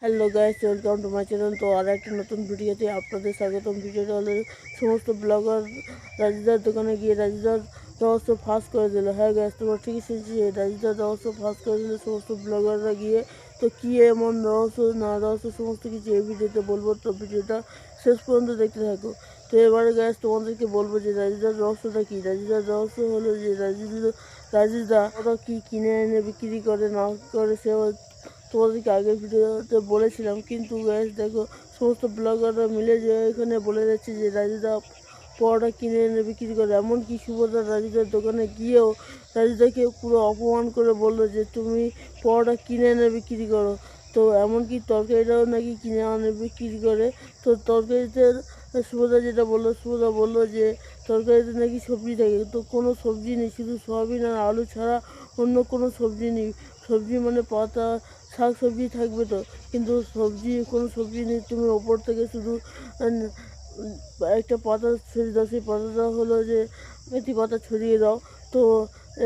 Hello guys, welcome to my channel. তো আর একটা নতুন ভিডিওতে আপনাদের স্বাগতম। ভিডিওটা হলো সমস্ত ব্লগার রাজুদার দোকানে গিয়ে রাজুদার রহস্য ফাঁস করে দিল। হ্যাঁ গাইস, তোমরা ঠিকই শুনছি, রাজুদার রহস্য ফাঁস করে দিল সমস্ত ব্লগাররা গিয়ে। তো কী এমন রহস্য না রহস্য সমস্ত কিছু এই ভিডিওতে বলবো, তো ভিডিওটা শেষ পর্যন্ত দেখতে থাকো। তো এবারে গাইস তোমাদেরকে বলবো যে রাজুদার রহস্যটা কী। রাজুদার রহস্য হলো যে রাজুদা ওরা কী কিনে এনে বিক্রি করে না করে সে তোমাদেরকে আগের ভিডিওতে বলেছিলাম। কিন্তু গ্যাস দেখো, সমস্ত ব্লগাররা মিলে যে এখানে বলে যাচ্ছে যে রাজুদা পরোটা কিনে এনে বিক্রি করে। এমনকি সুভদ্রা রাজুদার দোকানে গিয়েও রাজুদাকে পুরো অপমান করে বললো যে তুমি পরোটা কিনে এনে বিক্রি করো। তো এমনকি তরকারিটাও নাকি কিনে এনে বিক্রি করে। তো তরকারিতে সুভদ্রা বললো যে তরকারিতে নাকি সবজি থাকে, তো কোনো সবজি নেই, শুধু সয়াবিন আর আলু ছাড়া অন্য কোনো সবজি নেই। সবজি মানে পাতা শাক সবজি থাকবে তো, কিন্তু কোনো সবজি নেই। তুমি ওপর থেকে শুধু একটা পাতা ছড়িয়ে দাও, সেই পাতাটা হলো যে মেথি পাতা ছড়িয়ে দাও। তো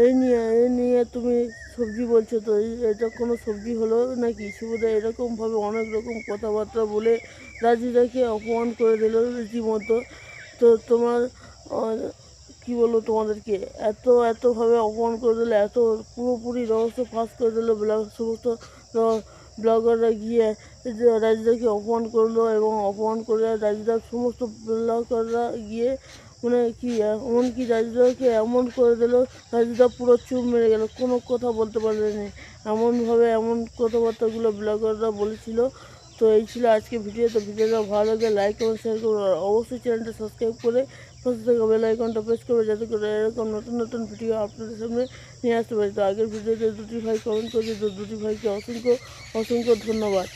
এই নিয়ে তুমি সবজি বলছো, তো এটা কোনো সবজি হলো নাকি? সুভদ্রা এরকমভাবে অনেক রকম কথাবার্তা বলে রাজুদাকে অপমান করে দিল রীতিমতো। তো তোমার কী বলবো তোমাদেরকে, এতভাবে অপমান করে দিল, এত পুরোপুরি রহস্য ফাঁস করে দিল। সমস্ত ব্লগাররা গিয়ে রাজুদাকে অপমান করলো এবং অপমান করে রাজুদার সমস্ত ব্লগাররা গিয়ে মানে কি এমনকি রাজুদাকে এমন করে দিল, রাজুদা পুরো চুপ মেরে গেল, কোনো কথা বলতে পারলেনি। এমন কথাবার্তাগুলো ব্লগাররা বলেছিল। তো এই ছিল আজকে ভিডিও। তো ভিডিওটা ভালো লাগে লাইক এবং শেয়ার করবো, আর অবশ্যই চ্যানেলটা সাবস্ক্রাইব করে পাশে থাকা বেল আইকনটা প্রেস করবে, যাতে করে এরকম নতুন নতুন ভিডিও আপনাদের সামনে নিয়ে আসতে পারি। তো আগের ভিডিওতে দুটি ভাই কমেন্ট করেছে, তো দুটি ভাইকে অসংখ্য ধন্যবাদ।